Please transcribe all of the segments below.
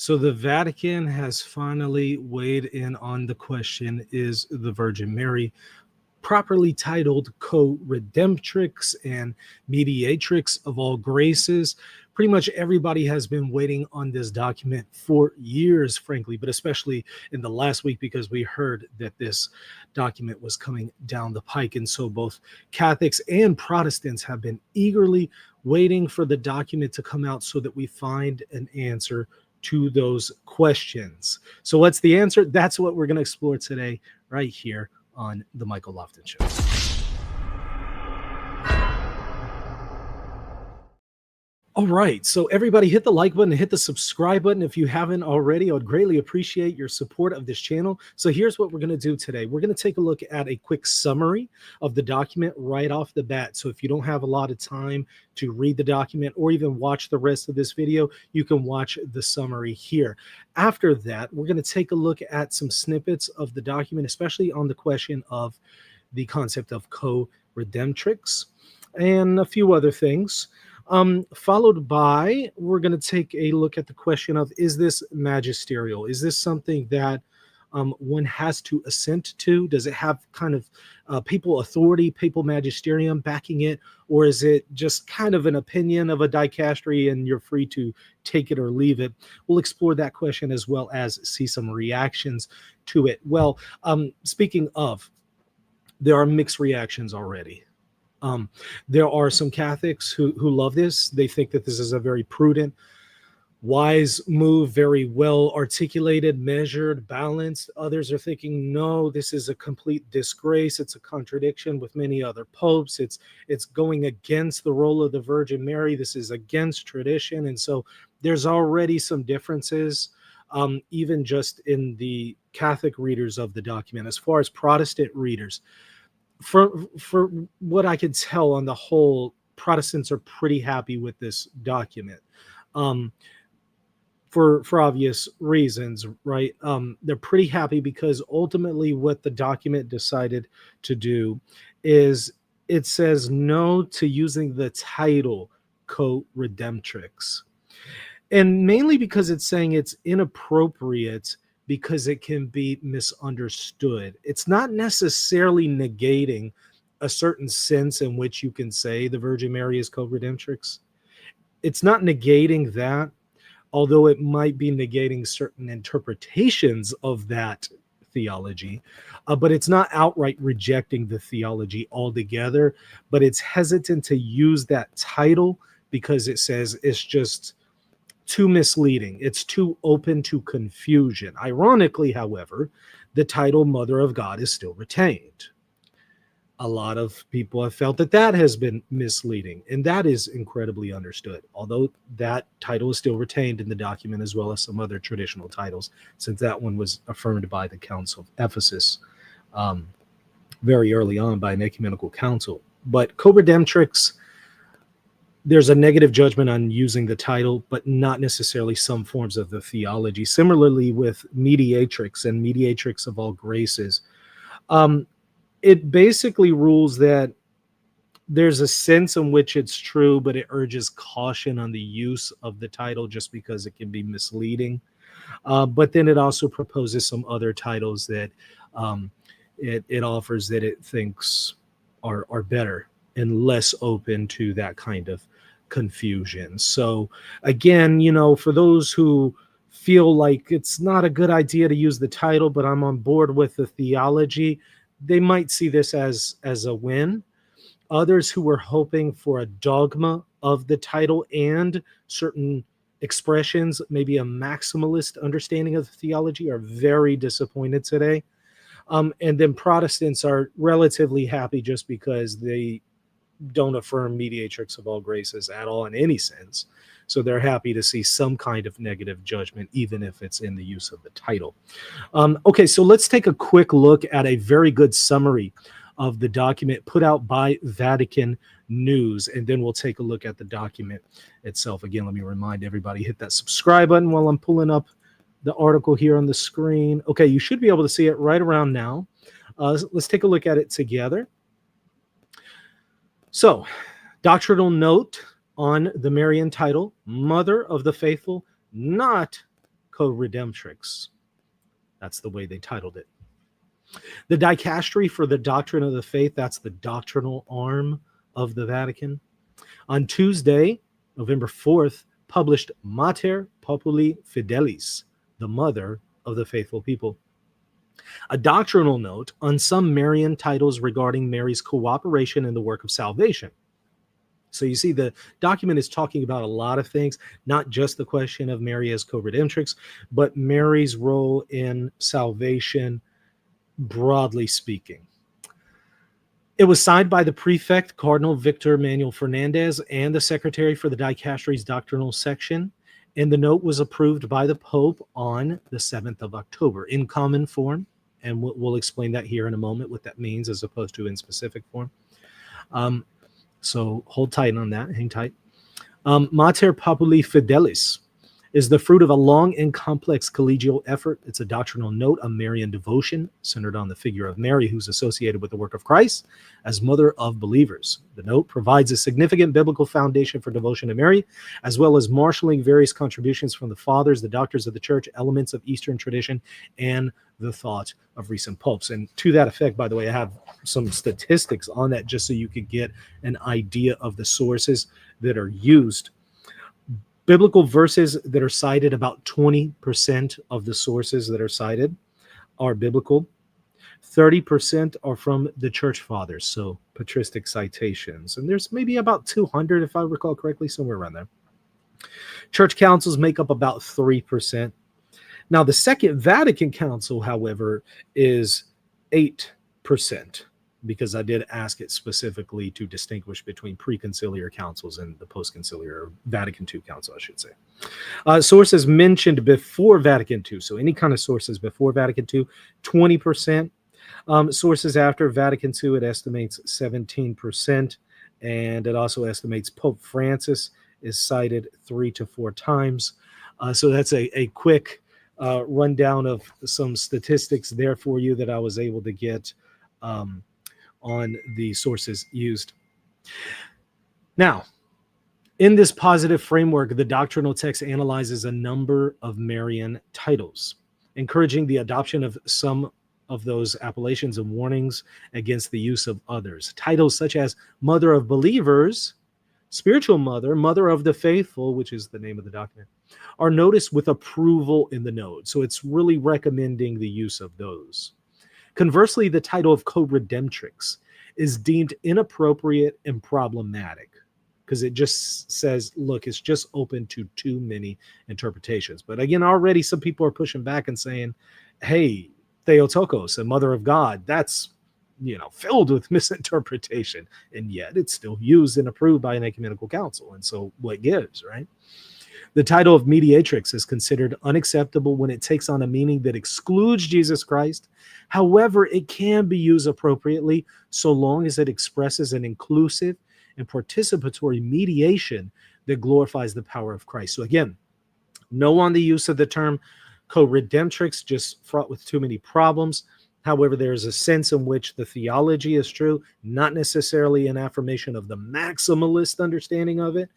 So the Vatican has finally weighed in on the question, is the Virgin Mary properly titled Co-Redemptrix and Mediatrix of all graces? Pretty much everybody has been waiting on this document for years, frankly, but especially in the last week because we heard that this document was coming down the pike. And so both Catholics and Protestants have been eagerly waiting for the document to come out so that we find an answer to those questions. So what's the answer? That's what we're going to explore today, right here on the Michael Lofton Show. All right, so everybody hit the like button and hit the subscribe button if you haven't already. I would greatly appreciate your support of this channel. So here's what we're going to do today. We're going to take a look at a quick summary of the document right off the bat. So if you don't have a lot of time to read the document or even watch the rest of this video, you can watch the summary here. After that, we're going to take a look at some snippets of the document, especially on the question of the concept of co-redemptrix and a few other things. Followed by, we're going to take a look at the question of, is this magisterial? Is this something that one has to assent to? Does it have kind of papal authority, papal magisterium backing it? Or is it just kind of an opinion of a dicastery and you're free to take it or leave it? We'll explore that question as well as see some reactions to it. Well, speaking of, there are mixed reactions already. There are some Catholics who love this. They think that this is a very prudent, wise move, very well articulated, measured, balanced. Others are thinking, no, this is a complete disgrace. It's a contradiction with many other popes. It's going against the role of the Virgin Mary. This is against tradition. And so there's already some differences, even just in the Catholic readers of the document. As far as Protestant readers, for what I could tell, on the whole, Protestants are pretty happy with this document, for obvious reasons, right? They're pretty happy because ultimately what the document decided to do is it says no to using the title Co-Redemptrix, and mainly because it's saying it's inappropriate because it can be misunderstood. It's not necessarily negating a certain sense in which you can say the Virgin Mary is co-redemptrix. It's not negating that, although it might be negating certain interpretations of that theology, but it's not outright rejecting the theology altogether, but it's hesitant to use that title because it says it's just too misleading. It's too open to confusion. Ironically, however, the title Mother of God is still retained. A lot of people have felt that that has been misleading, and that is incredibly understood, although that title is still retained in the document as well as some other traditional titles, since that one was affirmed by the Council of Ephesus very early on by an ecumenical council. But co-redemptrix, there's a negative judgment on using the title, but not necessarily some forms of the theology. Similarly with mediatrix and mediatrix of all graces, it basically rules that there's a sense in which it's true, but it urges caution on the use of the title just because it can be misleading. But then it also proposes some other titles that it offers that it thinks are better and less open to that kind of confusion. So again, you know, for those who feel like it's not a good idea to use the title, but I'm on board with the theology, they might see this as a win. Others who were hoping for a dogma of the title and certain expressions, maybe a maximalist understanding of the theology, are very disappointed today. And then Protestants are relatively happy just because they don't affirm mediatrix of all graces at all in any sense. So they're happy to see some kind of negative judgment, even if it's in the use of the title. Okay, so let's take a quick look at a very good summary of the document put out by Vatican News, and then we'll take a look at the document itself. Again, let me remind everybody, hit that subscribe button while I'm pulling up the article here on the screen. Okay, you should be able to see it right around now. Let's take a look at it together. So, doctrinal note on the Marian title, Mother of the Faithful, not Co-Redemptrix. That's the way they titled it. The Dicastery for the Doctrine of the Faith, that's the doctrinal arm of the Vatican. On Tuesday, November 4th, published Mater Populi Fidelis, the mother of the faithful people. A doctrinal note on some Marian titles regarding Mary's cooperation in the work of salvation. So you see, the document is talking about a lot of things, not just the question of Mary as co-redemptrix, but Mary's role in salvation, broadly speaking. It was signed by the prefect, Cardinal Victor Manuel Fernandez, and the secretary for the Dicastery's doctrinal section, and the note was approved by the Pope on the 7th of October in common form, and we'll explain that here in a moment, what that means as opposed to in specific form. So hold tight on that, hang tight. Mater Populi Fidelis is the fruit of a long and complex collegial effort. It's a doctrinal note on Marian devotion centered on the figure of Mary, who's associated with the work of Christ as mother of believers. The note provides a significant biblical foundation for devotion to Mary, as well as marshaling various contributions from the fathers, the doctors of the church, elements of Eastern tradition, and the thought of recent popes. And to that effect, by the way, I have some statistics on that just so you could get an idea of the sources that are used. Biblical verses that are cited, about 20% of the sources that are cited are biblical. 30% are from the church fathers, so patristic citations. And there's maybe about 200, if I recall correctly, somewhere around there. Church councils make up about 3%. Now, the Second Vatican Council, however, is 8%. Because I did ask it specifically to distinguish between preconciliar councils and the postconciliar, Vatican II council, I should say. Sources mentioned before Vatican II, so any kind of sources before Vatican II, 20%. Sources after Vatican II, it estimates 17%, and it also estimates Pope Francis is cited 3 to 4 times. So that's a quick rundown of some statistics there for you that I was able to get on the sources used. Now, in this positive framework, the doctrinal text analyzes a number of Marian titles, encouraging the adoption of some of those appellations and warnings against the use of others. Titles such as Mother of Believers, Spiritual Mother, Mother of the Faithful, which is the name of the document, are noticed with approval in the note. So it's really recommending the use of those. Conversely, the title of Co-Redemptrix is deemed inappropriate and problematic because it just says, look, it's just open to too many interpretations. But again, already some people are pushing back and saying, hey, Theotokos, a mother of God, that's, filled with misinterpretation. And yet it's still used and approved by an ecumenical council. And so what gives, right? The title of mediatrix is considered unacceptable when it takes on a meaning that excludes Jesus Christ. However, it can be used appropriately so long as it expresses an inclusive and participatory mediation that glorifies the power of Christ. So again, no on the use of the term co-redemptrix, just fraught with too many problems. However, there is a sense in which the theology is true, not necessarily an affirmation of the maximalist understanding of it.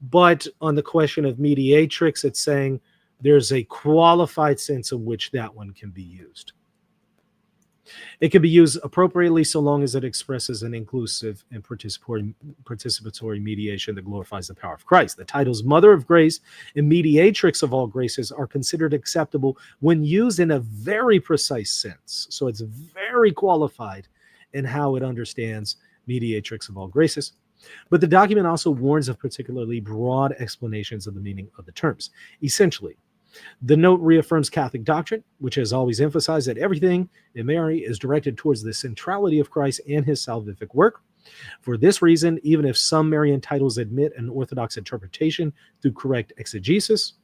But on the question of mediatrix, it's saying there's a qualified sense in which that one can be used. It can be used appropriately so long as it expresses an inclusive and participatory mediation that glorifies the power of Christ. The titles Mother of Grace and Mediatrix of all graces are considered acceptable when used in a very precise sense. So it's very qualified in how it understands Mediatrix of all graces. But the document also warns of particularly broad explanations of the meaning of the terms. Essentially, the note reaffirms Catholic doctrine, which has always emphasized that everything in Mary is directed towards the centrality of Christ and his salvific work. For this reason, even if some Marian titles admit an orthodox interpretation through correct exegesis,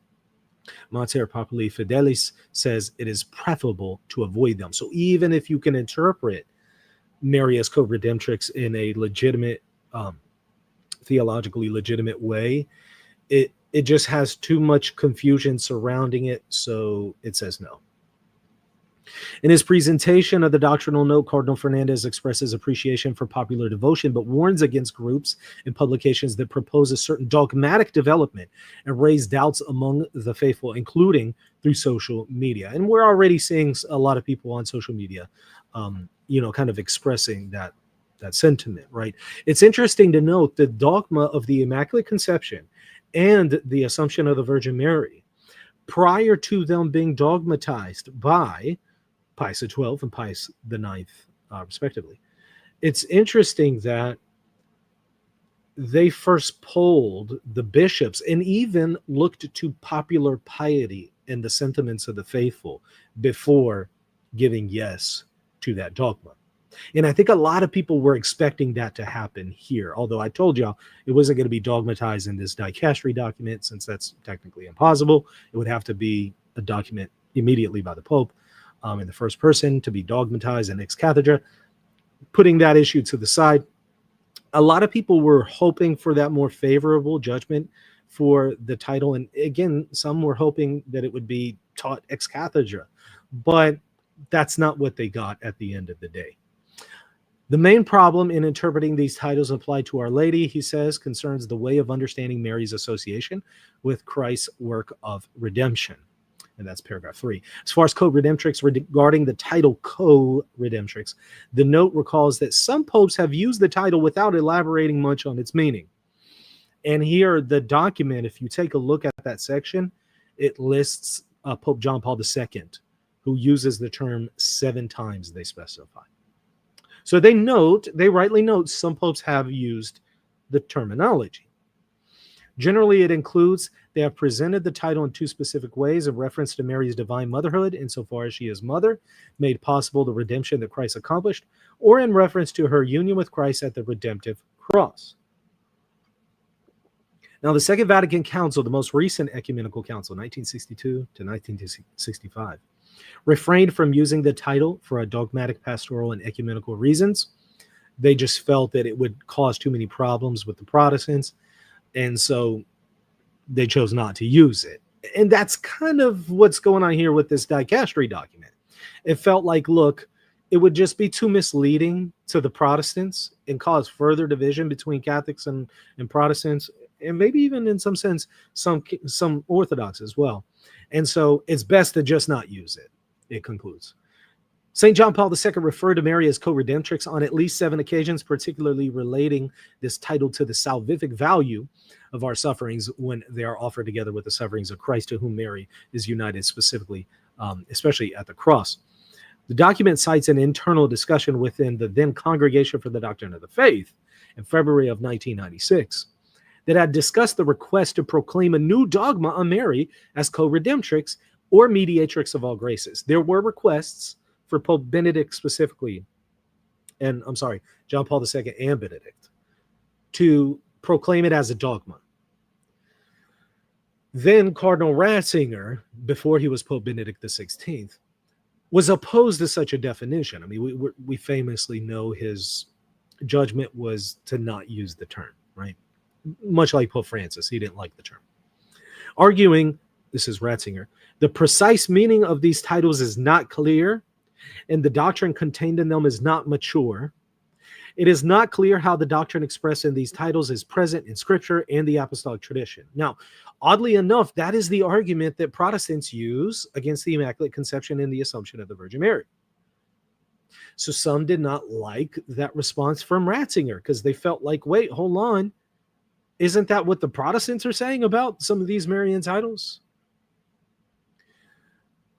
Mater Populi Fidelis says it is preferable to avoid them. So even if you can interpret Mary as co-redemptrix in a legitimate theologically legitimate way, it just has too much confusion surrounding it, so it says no. In his presentation of the doctrinal note, Cardinal Fernandez expresses appreciation for popular devotion, but warns against groups and publications that propose a certain dogmatic development and raise doubts among the faithful, including through social media. And we're already seeing a lot of people on social media, kind of expressing that sentiment, right? It's interesting to note the dogma of the Immaculate Conception and the Assumption of the Virgin Mary, prior to them being dogmatized by Pius XII and Pius IX, respectively. It's interesting that they first polled the bishops and even looked to popular piety and the sentiments of the faithful before giving yes to that dogma. And I think a lot of people were expecting that to happen here, although I told y'all it wasn't going to be dogmatized in this Dicastery document, since that's technically impossible. It would have to be a document immediately by the Pope in the first person to be dogmatized and ex cathedra. Putting that issue to the side, a lot of people were hoping for that more favorable judgment for the title. And again, some were hoping that it would be taught ex cathedra, but that's not what they got at the end of the day. The main problem in interpreting these titles applied to Our Lady, he says, concerns the way of understanding Mary's association with Christ's work of redemption. And that's paragraph 3. As far as Co-Redemptrix, regarding the title Co-Redemptrix, the note recalls that some popes have used the title without elaborating much on its meaning. And here, the document, if you take a look at that section, it lists Pope John Paul II, who uses the term 7 times, they specify. So they rightly note some popes have used the terminology. Generally, it includes they have presented the title in 2 specific ways: in reference to Mary's divine motherhood, insofar as she is mother, made possible the redemption that Christ accomplished, or in reference to her union with Christ at the redemptive cross. Now, the Second Vatican Council, the most recent ecumenical council, 1962 to 1965, refrained from using the title for a dogmatic, pastoral, and ecumenical reasons. They just felt that it would cause too many problems with the Protestants, and so they chose not to use it. And that's kind of what's going on here with this Dicastery document. It felt like, look, it would just be too misleading to the Protestants and cause further division between Catholics and Protestants, and maybe even in some sense, some Orthodox as well. And so it's best to just not use it, it concludes. St. John Paul II referred to Mary as Co-Redemptrix on at least 7 occasions, particularly relating this title to the salvific value of our sufferings when they are offered together with the sufferings of Christ, to whom Mary is united specifically, especially at the cross. The document cites an internal discussion within the then Congregation for the Doctrine of the Faith in February of 1996 that had discussed the request to proclaim a new dogma on Mary as Co-Redemptrix or Mediatrix of all graces. There were requests for Pope Benedict specifically, and John Paul II and Benedict, to proclaim it as a dogma. Then Cardinal Ratzinger, before he was Pope Benedict XVI, was opposed to such a definition. I mean, we famously know his judgment was to not use the term, right? Much like Pope Francis, he didn't like the term. Arguing, this is Ratzinger, the precise meaning of these titles is not clear, and the doctrine contained in them is not mature. It is not clear how the doctrine expressed in these titles is present in Scripture and the apostolic tradition. Now, oddly enough, that is the argument that Protestants use against the Immaculate Conception and the Assumption of the Virgin Mary. So some did not like that response from Ratzinger because they felt like, wait, hold on. Isn't that what the Protestants are saying about some of these Marian titles?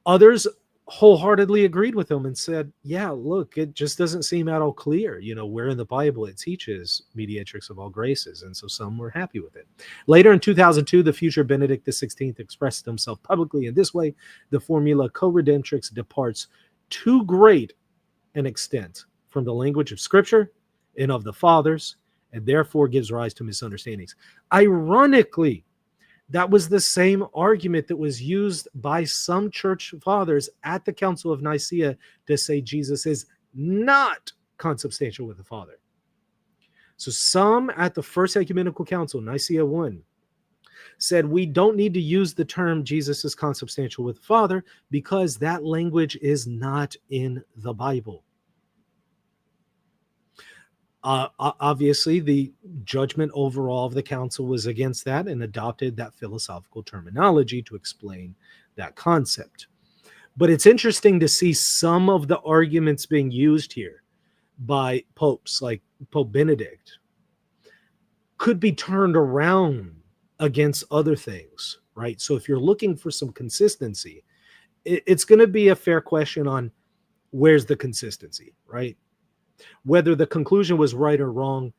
Others wholeheartedly agreed with him and said, yeah, look, it just doesn't seem at all clear, where in the Bible it teaches Mediatrix of all graces. And so some were happy with it. Later in 2002, the future Benedict XVI expressed himself publicly in this way: the formula Co-Redemptrix departs too great an extent from the language of Scripture and of the Fathers, and therefore gives rise to misunderstandings. Ironically, that was the same argument that was used by some church fathers at the Council of Nicaea to say Jesus is not consubstantial with the Father. So some at the First Ecumenical Council, Nicaea I, said we don't need to use the term Jesus is consubstantial with the Father because that language is not in the Bible. Obviously, the judgment overall of the council was against that and adopted that philosophical terminology to explain that concept. But it's interesting to see some of the arguments being used here by popes like Pope Benedict could be turned around against other things, right? So if you're looking for some consistency, it's going to be a fair question on where's the consistency, right? Whether the conclusion was right or wrong,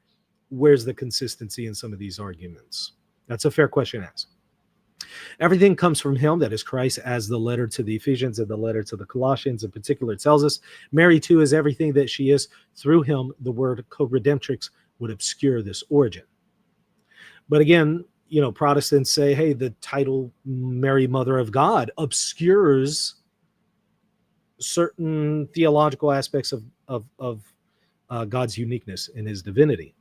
where's the consistency in some of these arguments? That's a fair question to ask. Everything comes from him, that is Christ, as the letter to the Ephesians and the letter to the Colossians in particular tells us. Mary, too, is everything that she is. Through him, the word Co-Redemptrix would obscure this origin. But again, Protestants say, hey, the title Mary, Mother of God, obscures certain theological aspects of God's uniqueness in his divinity,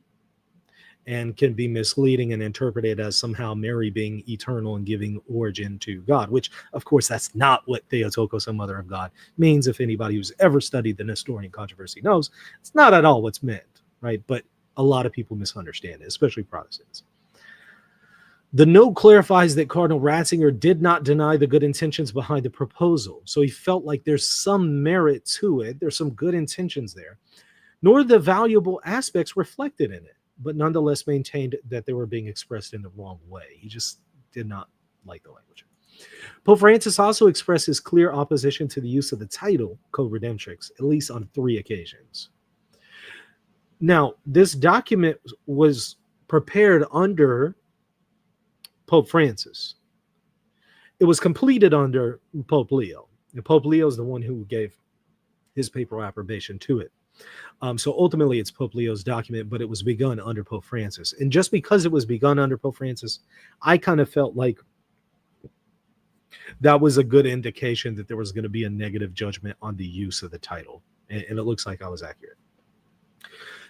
and can be misleading and interpreted as somehow Mary being eternal and giving origin to God, which, of course, that's not what Theotokos, a Mother of God, means. If anybody who's ever studied the Nestorian controversy knows, it's not at all what's meant, right? But a lot of people misunderstand it, especially Protestants. The note clarifies that Cardinal Ratzinger did not deny the good intentions behind the proposal. So he felt like there's some merit to it. There's some good intentions there, nor the valuable aspects reflected in it, but nonetheless maintained that they were being expressed in the wrong way. He just did not like the language. Pope Francis also expressed his clear opposition to the use of the title Co-Redemptrix, at least on 3 occasions. Now, this document was prepared under Pope Francis. It was completed under Pope Leo. And Pope Leo is the one who gave his papal approbation to it. So ultimately, it's Pope Leo's document, but it was begun under Pope Francis. And just because it was begun under Pope Francis, I kind of felt like that was a good indication that there was going to be a negative judgment on the use of the title. And it looks like I was accurate.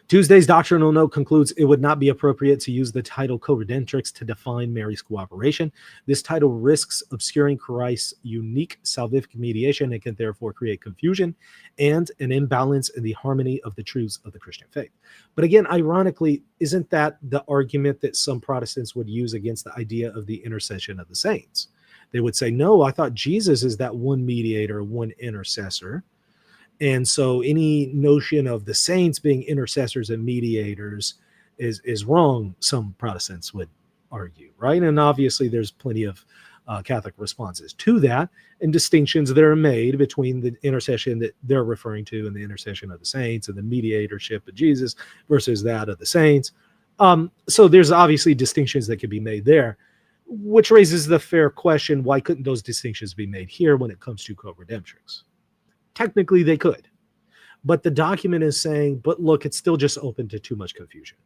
Tuesday's doctrinal note concludes it would not be appropriate to use the title Co-Redemptrix to define Mary's cooperation. This title risks obscuring Christ's unique salvific mediation and can therefore create confusion and an imbalance in the harmony of the truths of the Christian faith. But again, ironically, isn't that the argument that some Protestants would use against the idea of the intercession of the saints? They would say, no, I thought Jesus is that one mediator, one intercessor. And so any notion of the saints being intercessors and mediators is wrong, some Protestants would argue, right? And obviously there's plenty of Catholic responses to that and distinctions that are made between the intercession that they're referring to and the intercession of the saints and the mediatorship of Jesus versus that of the saints. So there's obviously distinctions that can be made there, which raises the fair question, why couldn't those distinctions be made here when it comes to Co-Redemptrix? Technically, they could. But the document is saying, but look, it's still just open to too much confusion.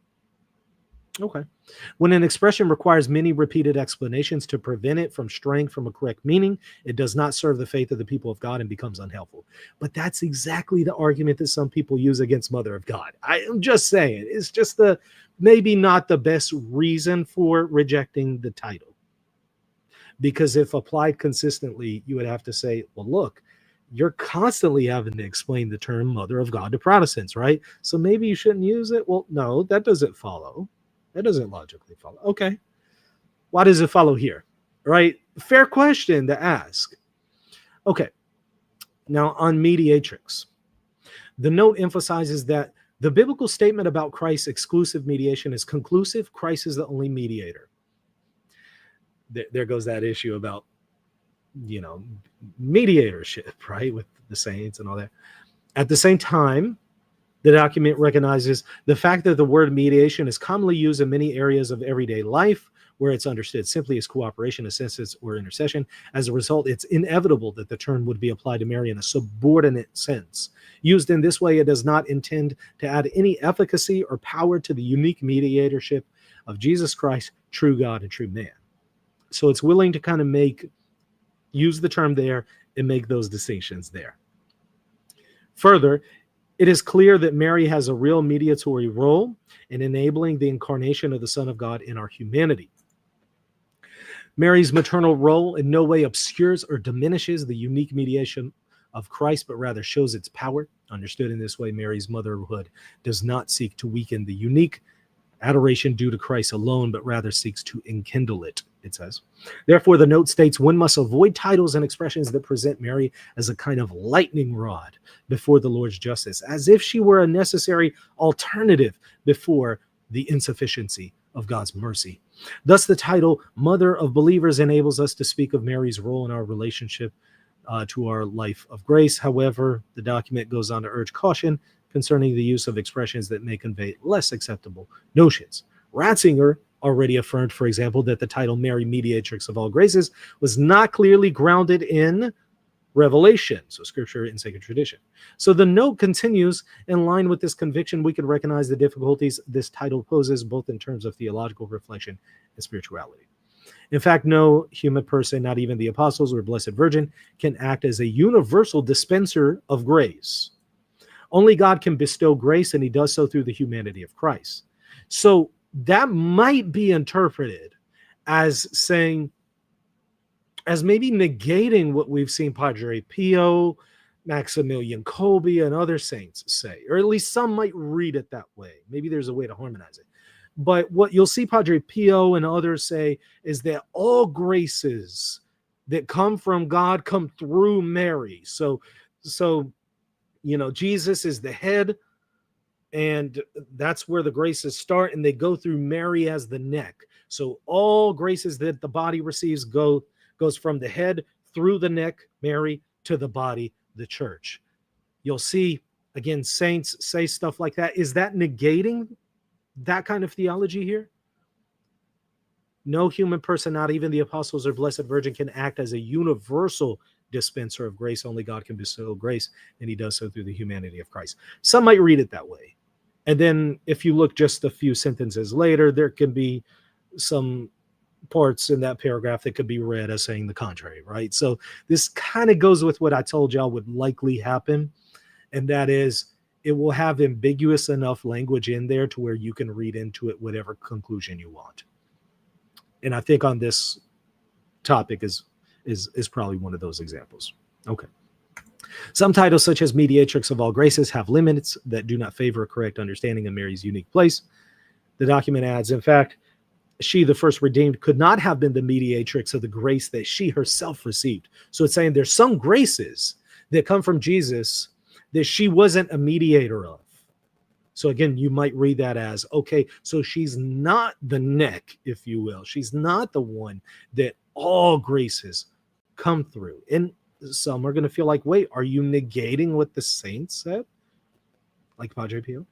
Okay. When an expression requires many repeated explanations to prevent it from straying from a correct meaning, it does not serve the faith of the people of God and becomes unhelpful. But that's exactly the argument that some people use against Mother of God. I am just saying, it's just maybe not the best reason for rejecting the title. Because if applied consistently, you would have to say, well, look, you're constantly having to explain the term Mother of God to Protestants, right? So maybe you shouldn't use it. Well, no, that doesn't follow. That doesn't logically follow. Okay. Why does it follow here? Right? Fair question to ask. Okay. Now on mediatrix, the note emphasizes that the biblical statement about Christ's exclusive mediation is conclusive. Christ is the only mediator. There goes that issue about mediatorship, right, with the saints and all that. At the same time, the document recognizes the fact that the word mediation is commonly used in many areas of everyday life where it's understood simply as cooperation, assistance, or intercession. As a result, it's inevitable that the term would be applied to Mary in a subordinate sense. Used in this way, it does not intend to add any efficacy or power to the unique mediatorship of Jesus Christ, true God and true man. So it's willing to kind of use the term there and make those distinctions there. Further, it is clear that Mary has a real mediatory role in enabling the incarnation of the Son of God in our humanity. Mary's maternal role in no way obscures or diminishes the unique mediation of Christ, but rather shows its power. Understood in this way, Mary's motherhood does not seek to weaken the unique adoration due to Christ alone, but rather seeks to enkindle it, it says. Therefore, the note states one must avoid titles and expressions that present Mary as a kind of lightning rod before the Lord's justice, as if she were a necessary alternative before the insufficiency of God's mercy. Thus, the title Mother of Believers enables us to speak of Mary's role in our relationship to our life of grace. However, the document goes on to urge caution concerning the use of expressions that may convey less acceptable notions. Ratzinger already affirmed, for example, that the title Mary, Mediatrix of all graces, was not clearly grounded in revelation, so scripture and sacred tradition. So the note continues, in line with this conviction, we can recognize the difficulties this title poses, both in terms of theological reflection and spirituality. In fact, no human person, not even the apostles or Blessed Virgin, can act as a universal dispenser of grace. Only God can bestow grace, and he does so through the humanity of Christ. So that might be interpreted as saying, as maybe negating what we've seen Padre Pio, Maximilian Kolbe, and other saints say, or at least some might read it that way. Maybe there's a way to harmonize it. But what you'll see Padre Pio and others say is that all graces that come from God come through Mary. So Jesus is the head, and that's where the graces start, and they go through Mary as the neck. So all graces that the body receives goes from the head through the neck, Mary, to the body, the church. You'll see, again, saints say stuff like that. Is that negating that kind of theology here? No human person, not even the apostles or Blessed Virgin, can act as a universal dispenser of grace. Only God can bestow grace, and he does so through the humanity of Christ. Some might read it that way. And then if you look just a few sentences later, there can be some parts in that paragraph that could be read as saying the contrary, right? So this kind of goes with what I told y'all would likely happen, and that is it will have ambiguous enough language in there to where you can read into it whatever conclusion you want. And I think on this topic is probably one of those examples. Okay. Some titles, such as Mediatrix of all graces, have limits that do not favor a correct understanding of Mary's unique place. The document adds, in fact, she, the first redeemed, could not have been the mediatrix of the grace that she herself received. So it's saying there's some graces that come from Jesus that she wasn't a mediator of. So again, you might read that as, okay, so she's not the neck, if you will. She's not the one that all graces come through. And some are going to feel like, wait, are you negating what the saints said? Like Padre Pio?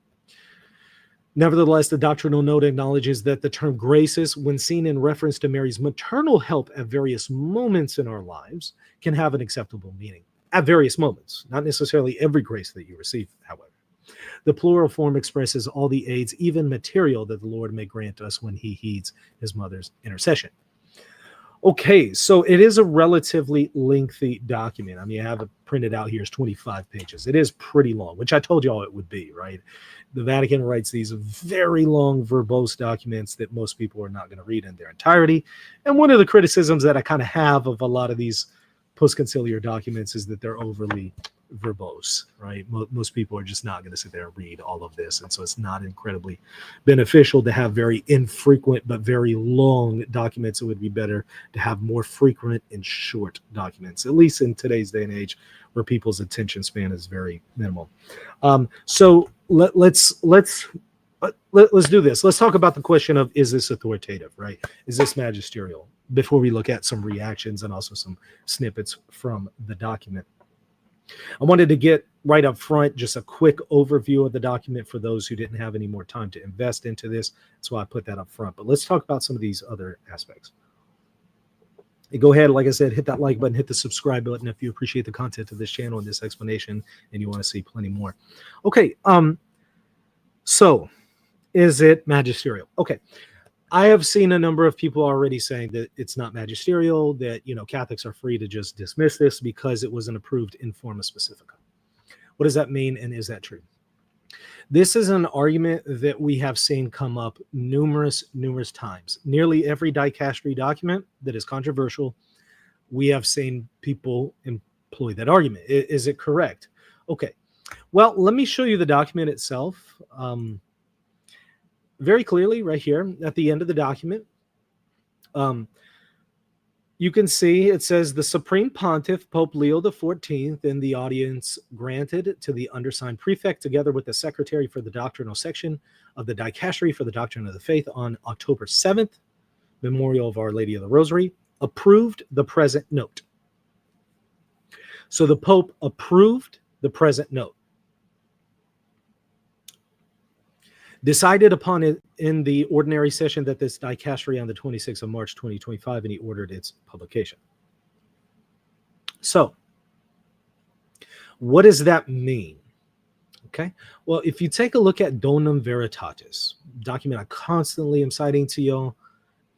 Nevertheless, the doctrinal note acknowledges that the term graces, when seen in reference to Mary's maternal help at various moments in our lives, can have an acceptable meaning. At various moments, not necessarily every grace that you receive, however. The plural form expresses all the aids, even material, that the Lord may grant us when he heeds his mother's intercession. Okay, so it is a relatively lengthy document. I mean, I have it printed out here. It's 25 pages. It is pretty long, which I told y'all it would be, right? The Vatican writes these very long, verbose documents that most people are not going to read in their entirety. And one of the criticisms that I kind of have of a lot of these post-conciliar documents is that they're overly verbose, right? Most people are just not going to sit there and read all of this. And so it's not incredibly beneficial to have very infrequent but very long documents. It would be better to have more frequent and short documents, at least in today's day and age where people's attention span is very minimal. So let's do this. Let's talk about the question of, is this authoritative, right? Is this magisterial? Before we look at some reactions and also some snippets from the document. I wanted to get right up front just a quick overview of the document for those who didn't have any more time to invest into this. That's why I put that up front. But let's talk about some of these other aspects. Go ahead, like I said, hit that like button, hit the subscribe button if you appreciate the content of this channel and this explanation and you want to see plenty more. Okay, so is it magisterial? Okay. I have seen a number of people already saying that it's not magisterial, that, Catholics are free to just dismiss this because it wasn't approved in forma specifica. What does that mean, and is that true? This is an argument that we have seen come up numerous times. Nearly every dicastery document that is controversial, we have seen people employ that argument. Is it correct? Okay. Well, let me show you the document itself. Very clearly right here at the end of the document. You can see it says the Supreme Pontiff, Pope Leo XIV, in the audience granted to the undersigned prefect, together with the secretary for the doctrinal section of the Dicastery for the Doctrine of the Faith on October 7th, memorial of Our Lady of the Rosary, approved the present note. So the Pope approved the present note. Decided upon it in the ordinary session that this dicastery on the 26th of March, 2025, and he ordered its publication. So, what does that mean? Okay, well, if you take a look at Donum Veritatis, document I constantly am citing to y'all,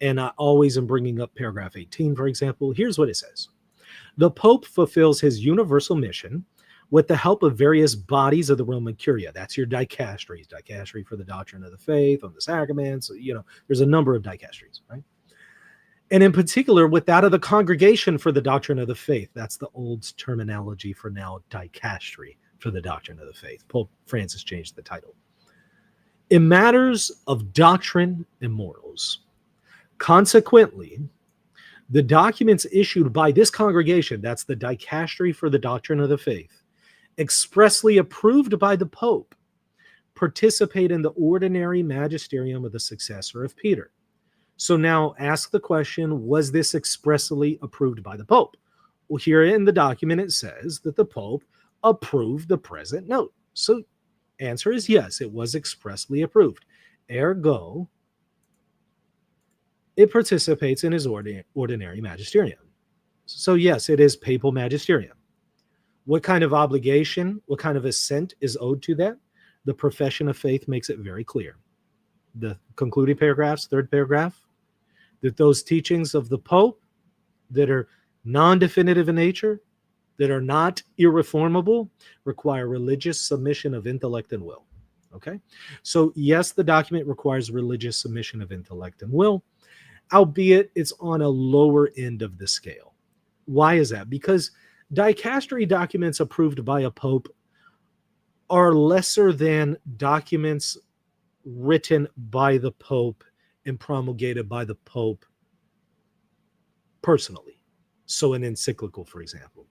and I always am bringing up paragraph 18, for example, here's what it says. The Pope fulfills his universal mission with the help of various bodies of the Roman Curia. That's your dicasteries, Dicastery for the Doctrine of the Faith, on the Sacraments, there's a number of dicasteries, right? And in particular, with that of the Congregation for the Doctrine of the Faith. That's the old terminology for now, Dicastery for the Doctrine of the Faith. Pope Francis changed the title. In matters of doctrine and morals, consequently, the documents issued by this congregation, that's the Dicastery for the Doctrine of the Faith, expressly approved by the Pope, participate in the ordinary magisterium of the successor of Peter. So now ask the question, was this expressly approved by the Pope? Well, here in the document it says that the Pope approved the present note. So answer is yes, it was expressly approved. Ergo, it participates in his ordinary magisterium. So yes, it is papal magisterium. What kind of obligation, what kind of assent is owed to that? The profession of faith makes it very clear. The concluding paragraphs, third paragraph, that those teachings of the Pope that are non-definitive in nature, that are not irreformable, require religious submission of intellect and will. Okay? So yes, the document requires religious submission of intellect and will, albeit it's on a lower end of the scale. Why is that? Because dicastery documents approved by a pope are lesser than documents written by the Pope and promulgated by the Pope personally. So an encyclical, for example,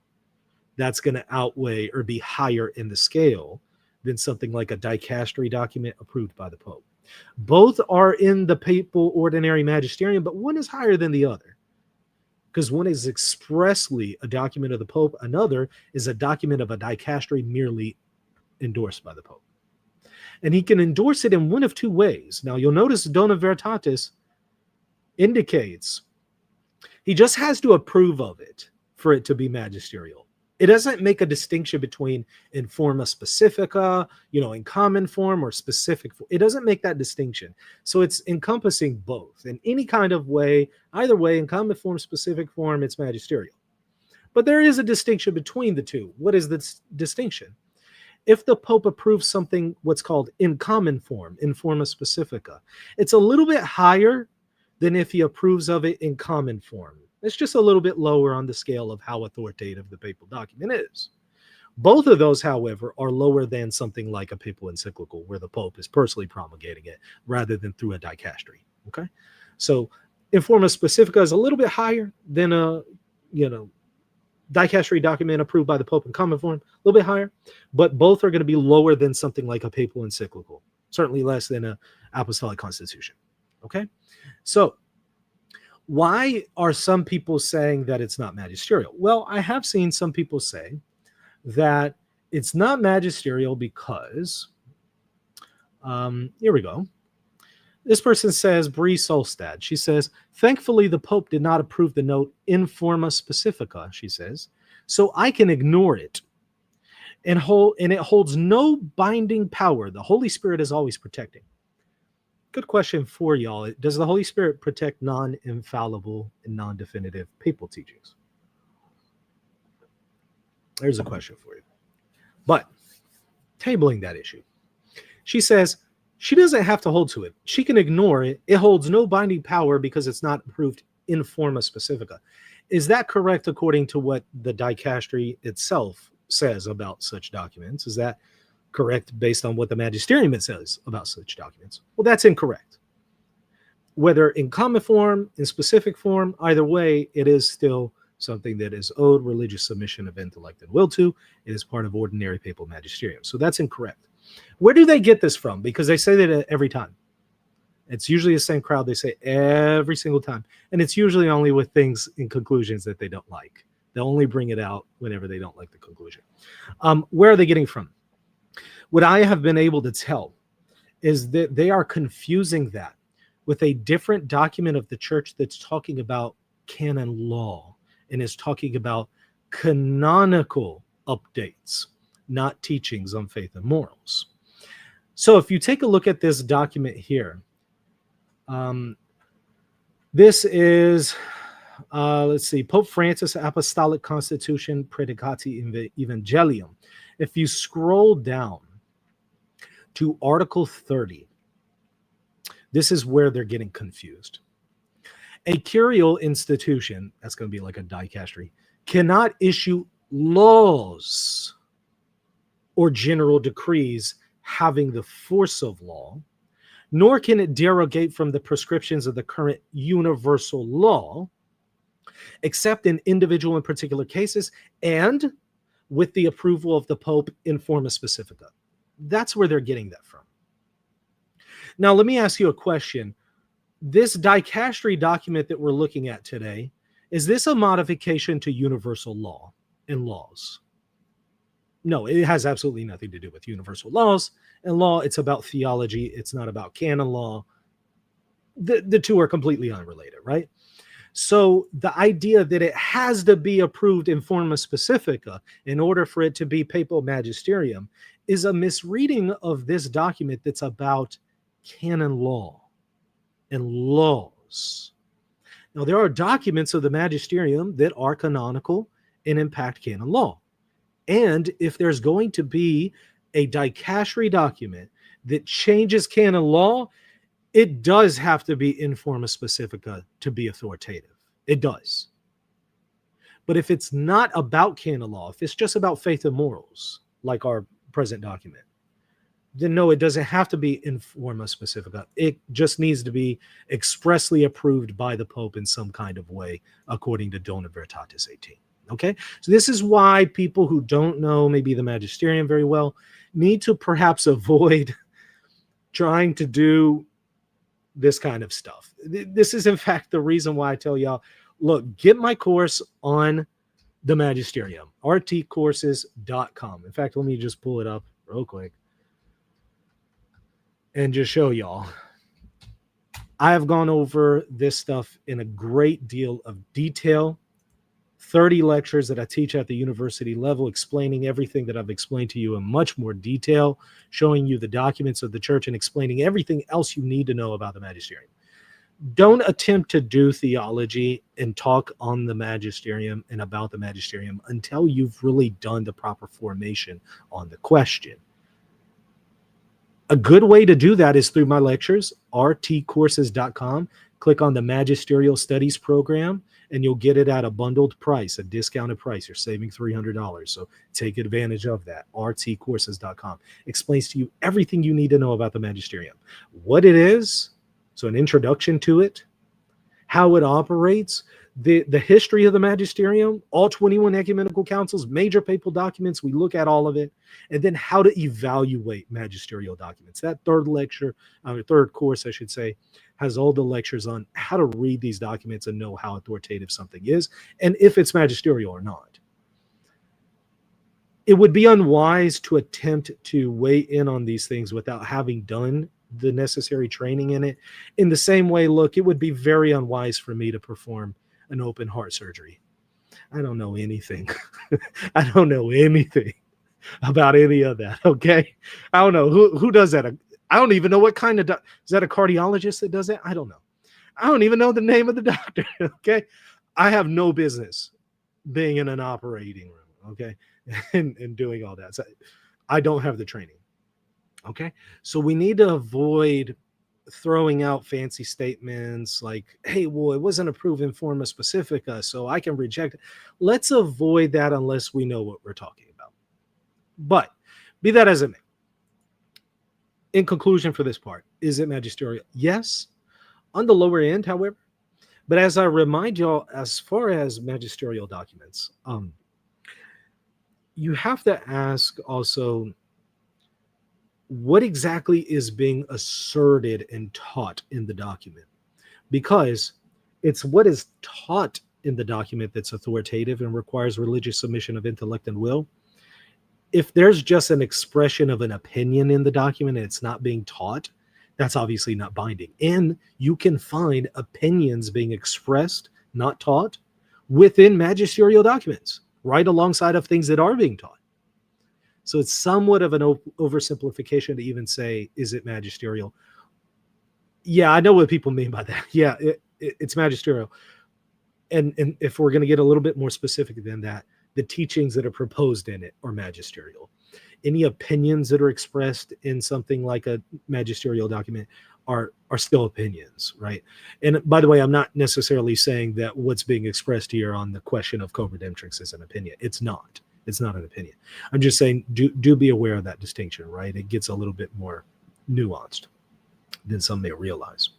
that's going to outweigh or be higher in the scale than something like a dicastery document approved by the Pope. Both are in the papal ordinary magisterium, but one is higher than the other, because one is expressly a document of the Pope, another is a document of a dicastery merely endorsed by the Pope. And he can endorse it in one of two ways. Now, you'll notice Dona Veritatis indicates he just has to approve of it for it to be magisterial. It doesn't make a distinction between in forma specifica, in common form or specific. It doesn't make that distinction. So it's encompassing both in any kind of way. Either way, in common form, specific form, it's magisterial. But there is a distinction between the two. What is the distinction? If the Pope approves something, what's called in common form, in forma specifica, it's a little bit higher than if he approves of it in common form. It's just a little bit lower on the scale of how authoritative the papal document is. Both of those, however, are lower than something like a papal encyclical where the Pope is personally promulgating it rather than through a dicastery. Okay? So in forma specifica is a little bit higher than a, dicastery document approved by the Pope in common form, a little bit higher, but both are going to be lower than something like a papal encyclical, certainly less than an apostolic constitution. Okay? So why are some people saying that it's not magisterial? Well, I have seen some people say that it's not magisterial because, here we go. This person says, Bree Solstad, she says, thankfully the Pope did not approve the note in forma specifica, she says, so I can ignore it. And it holds no binding power. The Holy Spirit is always protecting. Good question for y'all. Does the Holy Spirit protect non-infallible and non-definitive papal teachings? There's a question for you. But tabling that issue, She says she doesn't have to hold to it. She can ignore it. It holds no binding power because it's not approved in forma specifica. Is that correct according to what the Dicastery itself says about such documents? Is that correct based on what the Magisterium says about such documents? Well, that's incorrect. Whether in common form, in specific form, either way, it is still something that is owed religious submission of intellect and will to. It is part of ordinary papal magisterium. So that's incorrect. Where do they get this from? Because they say that every time. It's usually the same crowd. They say every single time. And it's usually only with things in conclusions that they don't like. They'll only bring it out whenever they don't like the conclusion. Where are they getting from? What I have been able to tell is that they are confusing that with a different document of the church that's talking about canon law and is talking about canonical updates, not teachings on faith and morals. So if you take a look at this document here, this is, let's see, Pope Francis Apostolic Constitution Predicati Evangelium. If you scroll down to Article 30, this is where they're getting confused. A curial institution, that's going to be like a dicastery, cannot issue laws or general decrees having the force of law, nor can it derogate from the prescriptions of the current universal law, except in individual and particular cases and with the approval of the Pope in forma specifica. That's where they're getting that from. Now, let me ask you a question. This dicastery document that we're looking at today, is this a modification to universal law and laws? No, it has absolutely nothing to do with universal laws and law. It's about theology. It's not about canon law. The two are completely unrelated, right? So the idea that it has to be approved in forma specifica in order for it to be papal magisterium is a misreading of this document that's about canon law and laws. Now, there are documents of the magisterium that are canonical and impact canon law. And if there's going to be a dicastery document that changes canon law, it does have to be in forma specifica to be authoritative. It does. But if it's not about canon law, if it's just about faith and morals, like our present document, then no, it doesn't have to be in forma specifica. It just needs to be expressly approved by the Pope in some kind of way, according to Dona Veritatis 18. Okay, so this is why people who don't know maybe the Magisterium very well need to perhaps avoid trying to do this kind of stuff. This is, in fact, the reason why I tell y'all, look, get my course on the Magisterium, rtcourses.com. In fact, let me just pull it up real quick and just show y'all. I have gone over this stuff in a great deal of detail. 30 lectures that I teach at the university level, explaining everything that I've explained to you in much more detail, showing you the documents of the church and explaining everything else you need to know about the Magisterium. Don't attempt to do theology and talk on the Magisterium and about the Magisterium until you've really done the proper formation on the question. A good way to do that is through my lectures, rtcourses.com. Click on the Magisterial Studies program, and you'll get it at a bundled price, a discounted price. You're saving $300. So take advantage of that. rtcourses.com explains to you everything you need to know about the Magisterium, what it is, so an introduction to it, how it operates, the history of the Magisterium, all 21 ecumenical councils, major papal documents. We look at all of it, and then how to evaluate magisterial documents. That third lecture, third course, I should say, has all the lectures on how to read these documents and know how authoritative something is and if it's magisterial or not. It would be unwise to attempt to weigh in on these things without having done the necessary training in it. In the same way, look, it would be very unwise for me to perform an open heart surgery. I don't know anything. I don't know anything about any of that, okay? I don't know. Who does that? I don't even know what kind of... is that a cardiologist that does that? I don't know. I don't even know the name of the doctor, okay? I have no business being in an operating room, okay, and doing all that. So I don't have the training. Okay. So we need to avoid throwing out fancy statements like, hey, well, it wasn't approved in forma specifica, so I can reject it. Let's avoid that unless we know what we're talking about. But be that as it may, in conclusion for this part, is it magisterial? Yes. On the lower end, however. But as I remind y'all, as far as magisterial documents, you have to ask also what exactly is being asserted and taught in the document, because it's what is taught in the document that's authoritative and requires religious submission of intellect and will. If there's just an expression of an opinion in the document and it's not being taught, that's obviously not binding. And you can find opinions being expressed, not taught, within magisterial documents, right alongside of things that are being taught. So it's somewhat of an oversimplification to even say, is it magisterial? Yeah, I know what people mean by that. Yeah, it's magisterial. And if we're going to get a little bit more specific than that, the teachings that are proposed in it are magisterial. Any opinions that are expressed in something like a magisterial document are still opinions, right? And by the way, I'm not necessarily saying that what's being expressed here on the question of Co-Redemptrix is an opinion. It's not. It's not an opinion. I'm just saying do be aware of that distinction, right? It gets a little bit more nuanced than some may realize.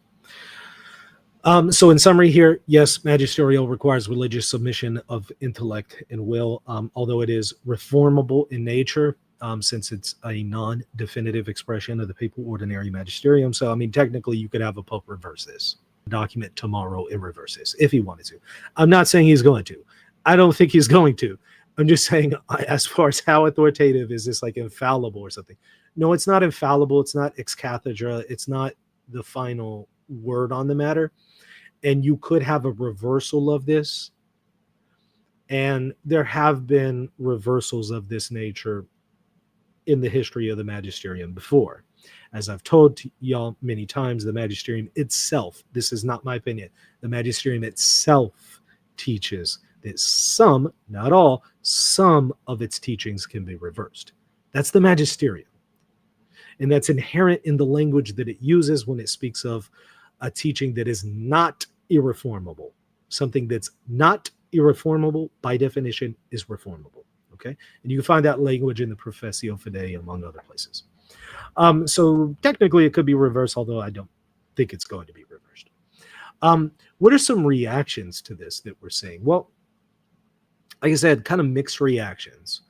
So in summary here, yes, magisterial requires religious submission of intellect and will, although it is reformable in nature, since it's a non-definitive expression of the papal ordinary magisterium. So, I mean, technically you could have a pope reverse this document tomorrow and reverse this if he wanted to. I'm not saying he's going to. I don't think he's going to. I'm just saying, as far as how authoritative is this, like infallible or something? No, it's not infallible. It's not ex cathedra. It's not the final word on the matter. And you could have a reversal of this. And there have been reversals of this nature in the history of the magisterium before. As I've told y'all many times, the magisterium itself, this is not my opinion, the magisterium itself teaches that some, not all, some of its teachings can be reversed. That's the magisterium. And that's inherent in the language that it uses when it speaks of a teaching that is not irreformable. Something that's not irreformable, by definition, is reformable. Okay? And you can find that language in the Professio Fidei, among other places. So technically it could be reversed, although I don't think it's going to be reversed. What are some reactions to this that we're seeing? Well, like I said, kind of mixed reactions.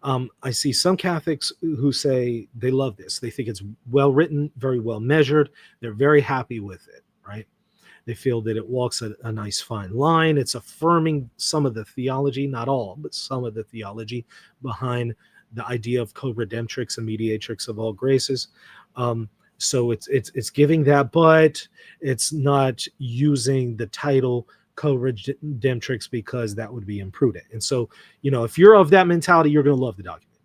I see some Catholics who say they love this. They think it's well written, very well measured. They're very happy with it, right? They feel that it walks a nice fine line. It's affirming some of the theology, not all, but some of the theology behind the idea of co-redemptrix and mediatrix of all graces. So it's giving that, but it's not using the title co-redemptrix because that would be imprudent. And so, you know, if you're of that mentality, you're going to love the document.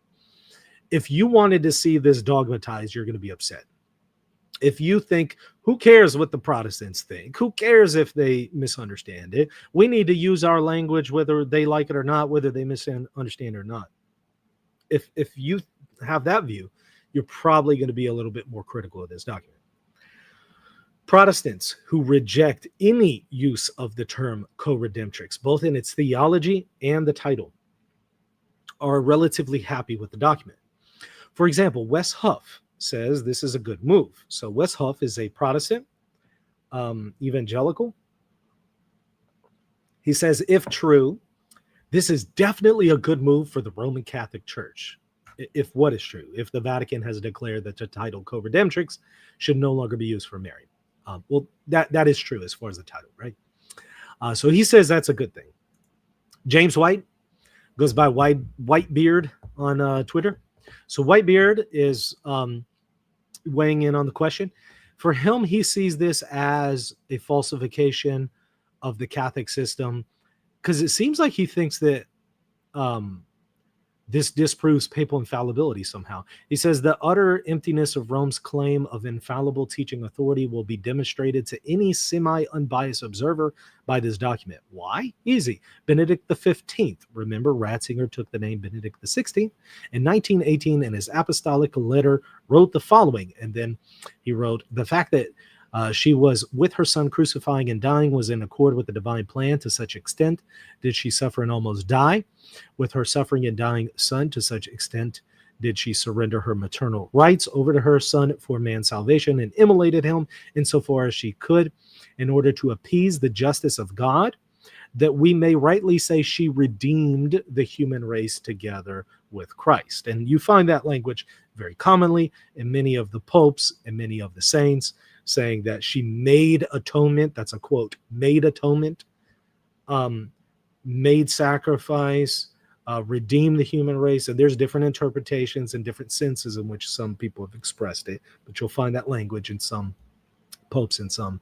If you wanted to see this dogmatized, you're going to be upset. If you think, who cares what the Protestants think? Who cares if they misunderstand it? We need to use our language, whether they like it or not, whether they misunderstand it or not. If you have that view, you're probably going to be a little bit more critical of this document. Protestants who reject any use of the term co-redemptrix, both in its theology and the title, are relatively happy with the document. For example, Wes Huff says this is a good move. So Wes Huff is a Protestant evangelical. He says, if true, this is definitely a good move for the Roman Catholic Church. If what is true, if the Vatican has declared that the title co-redemptrix should no longer be used for Marian. Well, that is true as far as the title, right? So he says that's a good thing. James White goes by Whitebeard on Twitter. So Whitebeard is weighing in on the question. For him, he sees this as a falsification of the Catholic system because it seems like he thinks that this disproves papal infallibility somehow. He says the utter emptiness of Rome's claim of infallible teaching authority will be demonstrated to any semi-unbiased observer by this document. Why? Easy. Benedict XV, remember Ratzinger took the name Benedict XVI, in 1918 in his apostolic letter wrote the following, and then he wrote, the fact that she was with her son crucifying and dying was in accord with the divine plan. To such extent did she suffer and almost die. With her suffering and dying son, to such extent did she surrender her maternal rights over to her son for man's salvation and immolated him insofar as she could in order to appease the justice of God, that we may rightly say she redeemed the human race together with Christ. And you find that language very commonly in many of the popes and many of the saints, saying that she made atonement. That's a quote, made atonement, made sacrifice, redeemed the human race. And there's different interpretations and different senses in which some people have expressed it, but you'll find that language in some popes and some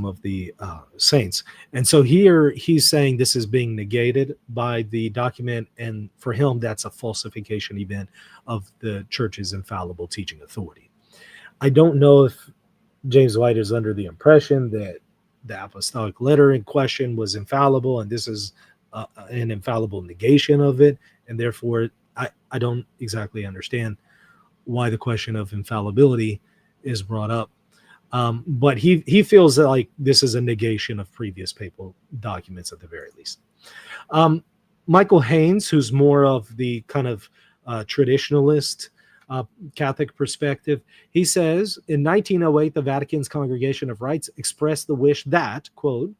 of the saints. And so here he's saying this is being negated by the document, and for him that's a falsification event of the church's infallible teaching authority. I don't know if James White is under the impression that the apostolic letter in question was infallible, and this is an infallible negation of it, and therefore I don't exactly understand why the question of infallibility is brought up. But he feels that like this is a negation of previous papal documents at the very least. Michael Haynes, who's more of the kind of traditionalist Catholic perspective, he says, in 1908, the Vatican's Congregation of Rites expressed the wish that, quote,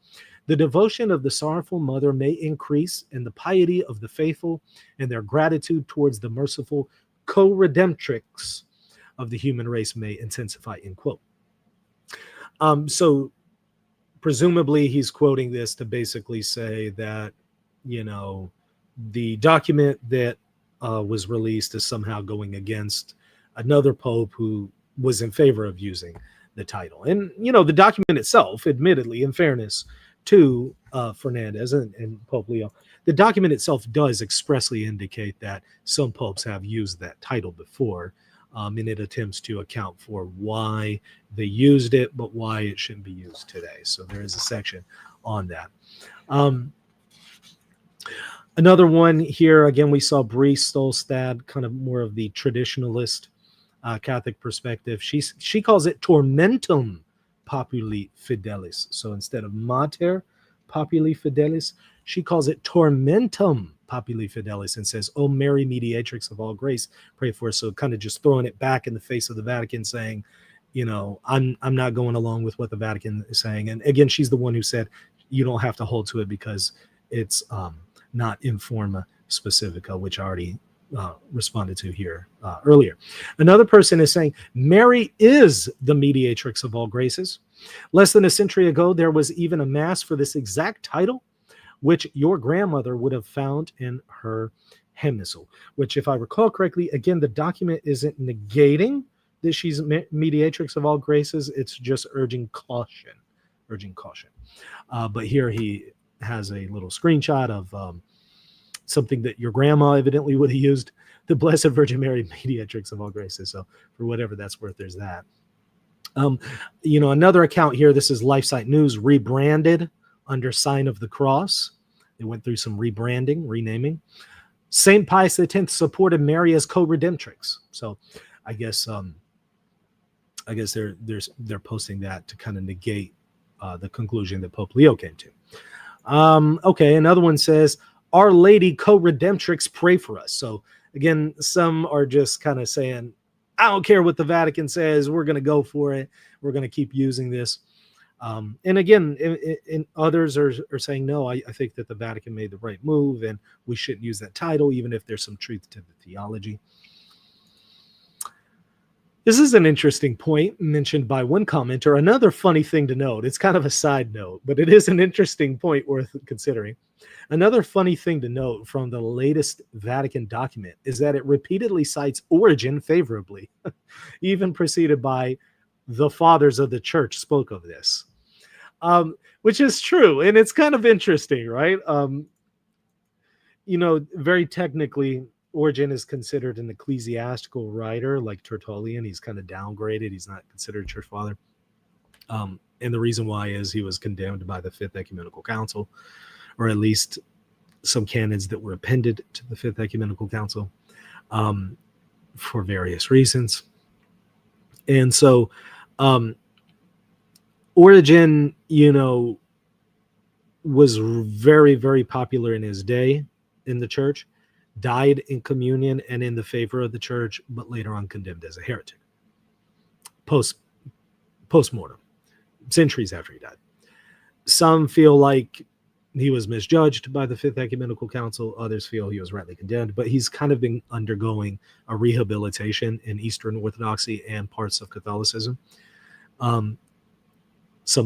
the devotion of the sorrowful mother may increase and the piety of the faithful and their gratitude towards the merciful Co-Redemptrix of the human race may intensify, end quote. So presumably he's quoting this to basically say that, you know, the document that was released is somehow going against another pope who was in favor of using the title. And, you know, the document itself, admittedly, in fairness to Fernandez and Pope Leo, the document itself does expressly indicate that some popes have used that title before, and it attempts to account for why they used it, but why it shouldn't be used today. So there is a section on that. Another one here, again, we saw Brie Stolstad, kind of more of the traditionalist Catholic perspective. She calls it Tormentum Populi Fidelis. So instead of Mater Populi Fidelis, she calls it Tormentum Populi Fidelis and says, "O Mary, mediatrix of all grace, pray for us." So kind of just throwing it back in the face of the Vatican, saying, you know, I'm not going along with what the Vatican is saying. And again, she's the one who said you don't have to hold to it because it's not in forma specifica, which I already responded to here earlier. Another person is saying Mary is the mediatrix of all graces. Less than a century ago, there was even a mass for this exact title, which your grandmother would have found in her hymnal, which, if I recall correctly, again, the document isn't negating that she's mediatrix of all graces. It's just urging caution. But here he has a little screenshot of something that your grandma evidently would have used, the Blessed Virgin Mary, mediatrix of all graces. So for whatever that's worth, there's that. You know, another account here, this is LifeSite News, rebranded under Sign of the Cross. They went through some rebranding, renaming. St. Pius X supported Mary as co-redemptrix. So I guess they're posting that to kind of negate the conclusion that Pope Leo came to. Okay, another one says, Our Lady Co-Redemptrix, pray for us. So again, some are just kind of saying, I don't care what the Vatican says, we're going to go for it. We're going to keep using this. And again, in others are saying, no, I think that the Vatican made the right move and we shouldn't use that title, even if there's some truth to the theology. This is an interesting point mentioned by one commenter. Another funny thing to note, it's kind of a side note, but it is an interesting point worth considering. Another funny thing to note from the latest Vatican document is that it repeatedly cites Origen favorably, even preceded by the fathers of the church spoke of this, which is true. And it's kind of interesting, right? very technically, Origen is considered an ecclesiastical writer like Tertullian. He's kind of downgraded. He's not considered church father. And the reason why is he was condemned by the Fifth Ecumenical Council, or at least some canons that were appended to the Fifth Ecumenical Council, for various reasons. And so Origen, was very, very popular in his day in the church, died in communion and in the favor of the church, but later on condemned as a heretic. Post-mortem, centuries after he died. Some feel like he was misjudged by the Fifth Ecumenical Council. Others feel he was rightly condemned, but he's kind of been undergoing a rehabilitation in Eastern Orthodoxy and parts of Catholicism. Some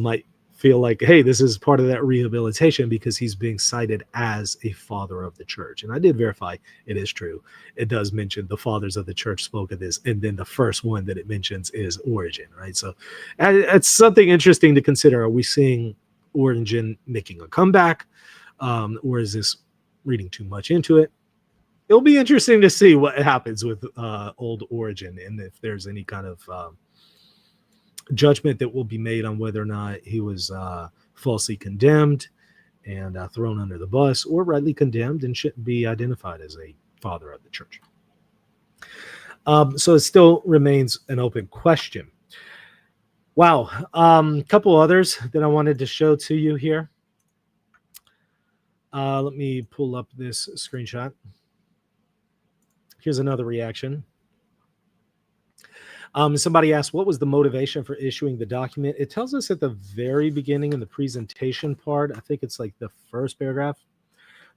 might feel like, hey, this is part of that rehabilitation because he's being cited as a father of the church. And I did verify it is true. It does mention the fathers of the church spoke of this. And then the first one that it mentions is Origen, right? So it's something interesting to consider. Are we seeing Origen making a comeback? Or is this reading too much into it? It'll be interesting to see what happens with old Origen and if there's any kind of judgment that will be made on whether or not he was falsely condemned and thrown under the bus, or rightly condemned and shouldn't be identified as a father of the church. So it still remains an open question. Wow. A couple others that I wanted to show to you here. Let me pull up this screenshot. Here's another reaction. Somebody asked, what was the motivation for issuing the document? It tells us at the very beginning in the presentation part, I think it's like the first paragraph.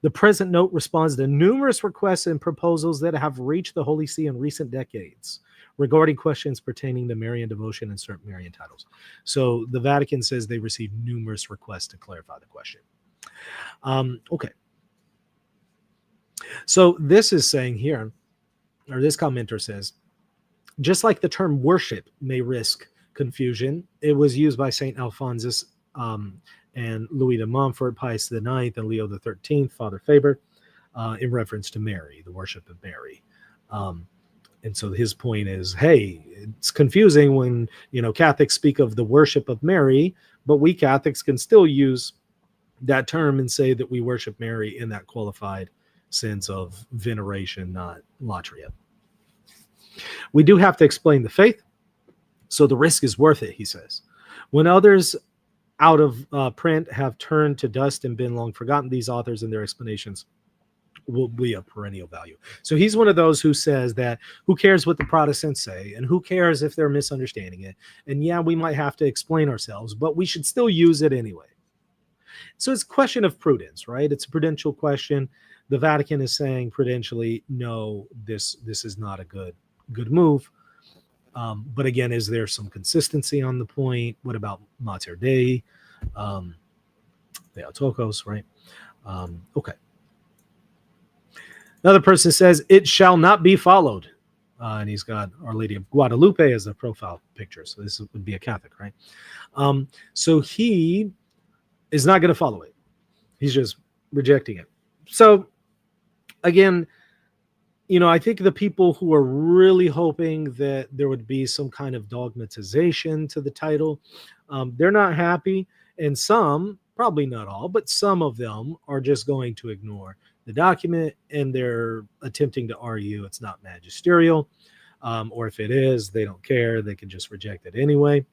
The present note responds to numerous requests and proposals that have reached the Holy See in recent decades regarding questions pertaining to Marian devotion and certain Marian titles. So the Vatican says they received numerous requests to clarify the question. Okay. So this is saying here, or this commenter says, just like the term worship may risk confusion, it was used by St. Alphonsus and Louis de Montfort, Pius IX, and Leo XIII, Father Faber, in reference to Mary, the worship of Mary. And so his point is, hey, it's confusing when, Catholics speak of the worship of Mary, but we Catholics can still use that term and say that we worship Mary in that qualified sense of veneration, not latria. We do have to explain the faith, so the risk is worth it, he says. When others out of print have turned to dust and been long forgotten, these authors and their explanations will be of perennial value. So he's one of those who says that who cares what the Protestants say, and who cares if they're misunderstanding it? And yeah, we might have to explain ourselves, but we should still use it anyway. So it's a question of prudence, right? It's a prudential question. The Vatican is saying prudentially, no, this is not a good move. But again, is there some consistency on the point? What about Mater Dei? Theotokos, right? Okay. Another person says, it shall not be followed. And he's got Our Lady of Guadalupe as a profile picture. So this would be a Catholic, right? So he is not going to follow it. He's just rejecting it. So again, I think the people who are really hoping that there would be some kind of dogmatization to the title, they're not happy. And some, probably not all, but some of them are just going to ignore the document, and they're attempting to argue it's not magisterial. Or if it is, they don't care. They can just reject it anyway.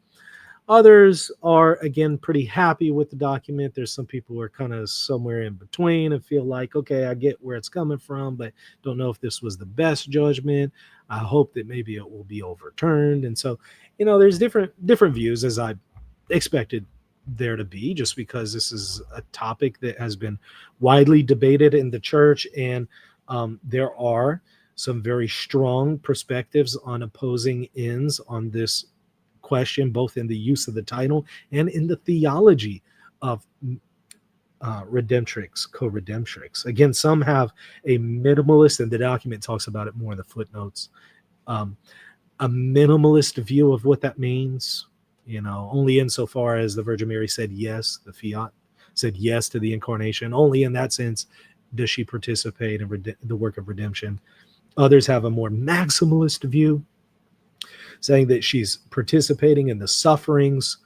Others are, again, pretty happy with the document. There's some people who are kind of somewhere in between and feel like, okay, I get where it's coming from, but don't know if this was the best judgment. I hope that maybe it will be overturned. And so, there's different views, as I expected there to be, just because this is a topic that has been widely debated in the church. And there are some very strong perspectives on opposing ends on this question, both in the use of the title and in the theology of Redemptrix, Co-Redemptrix. Again, some have a minimalist, and the document talks about it more in the footnotes, a minimalist view of what that means, only insofar as the Virgin Mary said yes, the fiat said yes to the incarnation. Only in that sense does she participate in the work of redemption. Others have a more maximalist view, saying that she's participating in the sufferings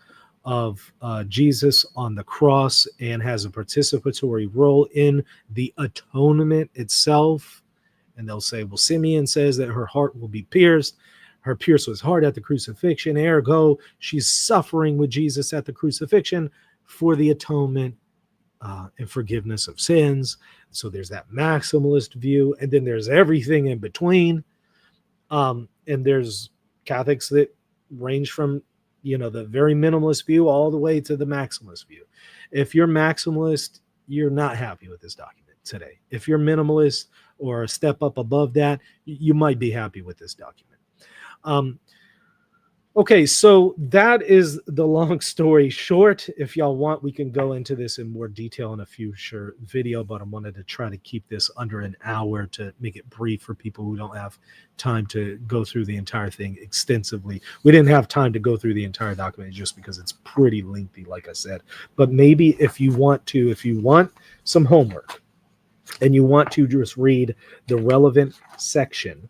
of Jesus on the cross and has a participatory role in the atonement itself. And they'll say, well, Simeon says that her heart will be pierced. Her pierce was hard at the crucifixion. Ergo, she's suffering with Jesus at the crucifixion for the atonement and forgiveness of sins. So there's that maximalist view. And then there's everything in between. And there's Catholics that range from, the very minimalist view all the way to the maximalist view. If you're maximalist, you're not happy with this document today. If you're minimalist or a step up above that, you might be happy with this document. Okay, so that is the long story short. If y'all want, we can go into this in more detail in a future video, but I wanted to try to keep this under an hour to make it brief for people who don't have time to go through the entire thing extensively. We didn't have time to go through the entire document just because it's pretty lengthy, like I said. But maybe if you want some homework and you want to just read the relevant section,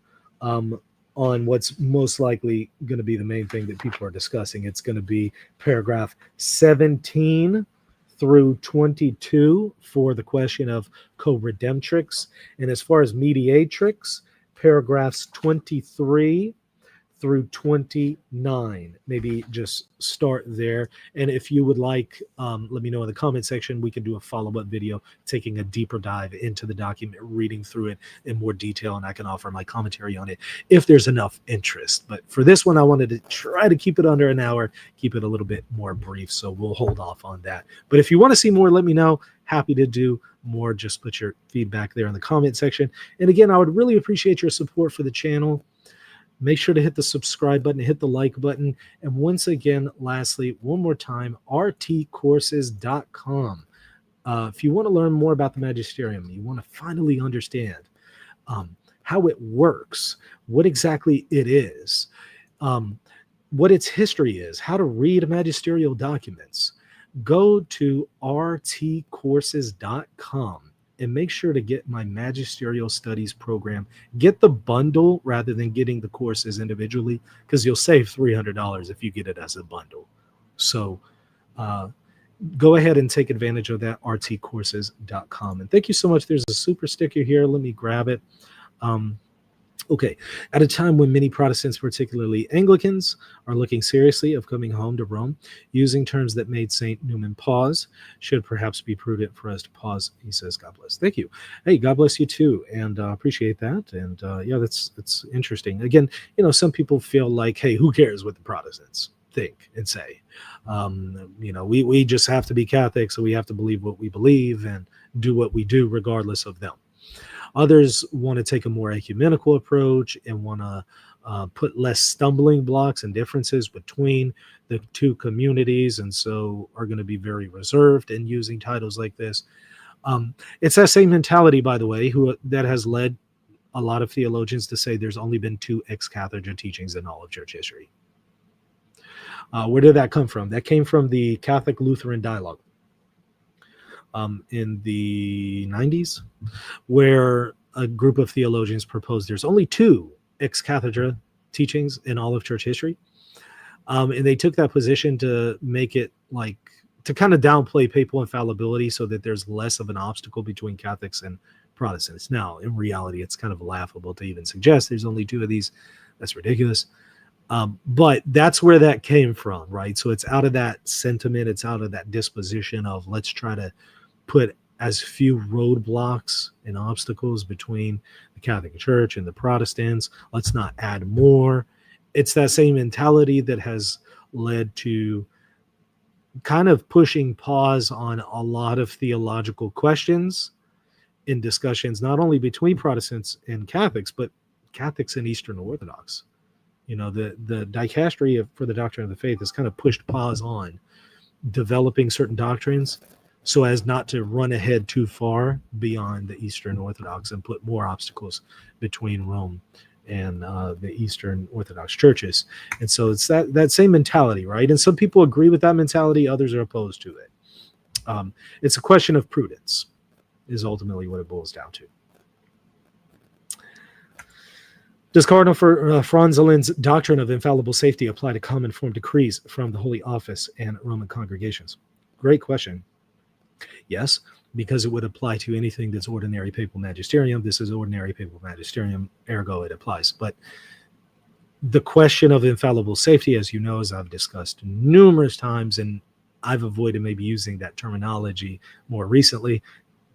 on what's most likely going to be the main thing that people are discussing. It's going to be paragraph 17 through 22 for the question of Co-Redemptrix. And as far as Mediatrix, paragraphs 23 through 29. Maybe just start there. And if you would like, let me know in the comment section. We can do a follow-up video taking a deeper dive into the document, reading through it in more detail, and I can offer my commentary on it if there's enough interest. But for this one, I wanted to try to keep it under an hour, keep it a little bit more brief, so we'll hold off on that. But if you want to see more, let me know. Happy to do more. Just put your feedback there in the comment section. And again, I would really appreciate your support for the channel. Make sure to hit the subscribe button, hit the like button. And once again, lastly, one more time, rtcourses.com. If you want to learn more about the Magisterium, you want to finally understand how it works, what exactly it is, what its history is, how to read magisterial documents, go to rtcourses.com. and make sure to get my Magisterial Studies program. Get the bundle rather than getting the courses individually, because you'll save $300 if you get it as a bundle. So go ahead and take advantage of that, rtcourses.com. And thank you so much. There's a super sticker here. Let me grab it. Okay, at a time when many Protestants, particularly Anglicans, are looking seriously of coming home to Rome, using terms that made St. Newman pause should perhaps be prudent for us to pause, he says. God bless. Thank you. Hey, God bless you too, and appreciate that. And yeah, that's interesting. Again, some people feel like, hey, who cares what the Protestants think and say? We just have to be Catholic, so we have to believe what we believe and do what we do regardless of them. Others want to take a more ecumenical approach and want to put less stumbling blocks and differences between the two communities, and so are going to be very reserved in using titles like this. It's that same mentality, by the way, that has led a lot of theologians to say there's only been 2 ex-cathedra teachings in all of church history. Where did that come from? That came from the Catholic Lutheran dialogue. In the 90s, where a group of theologians proposed there's only 2 ex-cathedra teachings in all of church history. And they took that position to make it to kind of downplay papal infallibility so that there's less of an obstacle between Catholics and Protestants. Now, in reality, it's kind of laughable to even suggest there's only 2 of these. That's ridiculous. But that's where that came from, right? So it's out of that sentiment. It's out of that disposition of let's try to put as few roadblocks and obstacles between the Catholic Church and the Protestants. Let's not add more. It's that same mentality that has led to kind of pushing pause on a lot of theological questions in discussions, not only between Protestants and Catholics, but Catholics and Eastern Orthodox. The Dicastery for the Doctrine of the Faith has kind of pushed pause on developing certain doctrines so as not to run ahead too far beyond the Eastern Orthodox and put more obstacles between Rome and the Eastern Orthodox churches. And so it's that same mentality, right? And some people agree with that mentality. Others are opposed to it. It's a question of prudence. is ultimately what it boils down to. Does Cardinal Franzelin's doctrine of infallible safety apply to common form decrees from the Holy Office and Roman congregations? Great question. Yes, because it would apply to anything that's ordinary papal magisterium. This is ordinary papal magisterium, ergo it applies. But the question of infallible safety, as you know, as I've discussed numerous times, and I've avoided maybe using that terminology more recently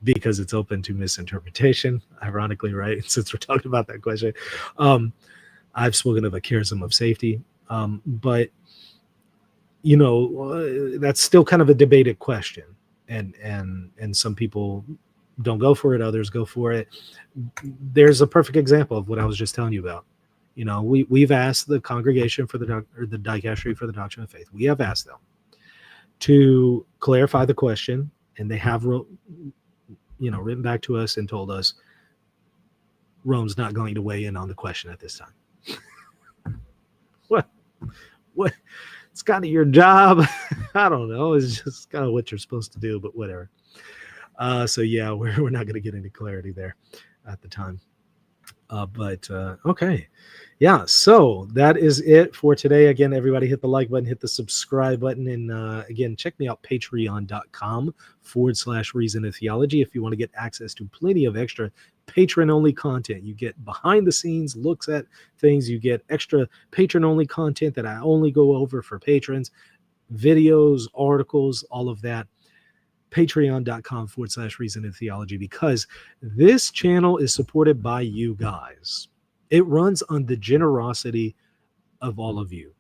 because it's open to misinterpretation, ironically, right? Since we're talking about that question. I've spoken of a charism of safety, but, you know, that's still kind of a debated question. And some people don't go for it, others go for it. There's a perfect example of what I was just telling you about. You know, we've asked the congregation for the Dicastery for the Doctrine of Faith. We have asked them to clarify the question, and they have written back to us and told us Rome's not going to weigh in on the question at this time. What? It's kind of your job. I don't know. It's just kind of what you're supposed to do, but whatever. So yeah, we're not going to get into clarity there at the time. But okay. Yeah, so that is it for today. Again, everybody hit the like button, hit the subscribe button, and again, check me out, patreon.com/Reason of Theology, if you want to get access to plenty of extra patron-only content. You get behind the scenes looks at things. You get extra patron-only content that I only go over for patrons, videos, articles, all of that. Patreon.com/Reason of Theology, because this channel is supported by you guys. It runs on the generosity of all of you.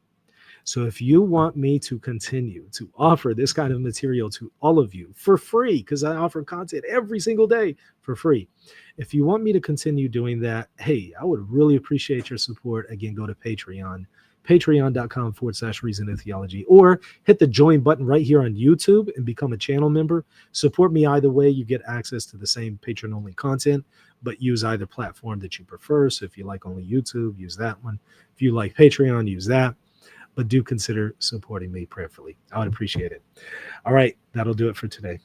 So if you want me to continue to offer this kind of material to all of you for free, because I offer content every single day for free. If you want me to continue doing that, hey, I would really appreciate your support. Again, go to Patreon, patreon.com/Reason of Theology, or hit the join button right here on YouTube and become a channel member. Support me either way. You get access to the same patron-only content, but use either platform that you prefer. So if you like only YouTube, use that one. If you like Patreon, use that. But do consider supporting me prayerfully. I would appreciate it. All right, that'll do it for today.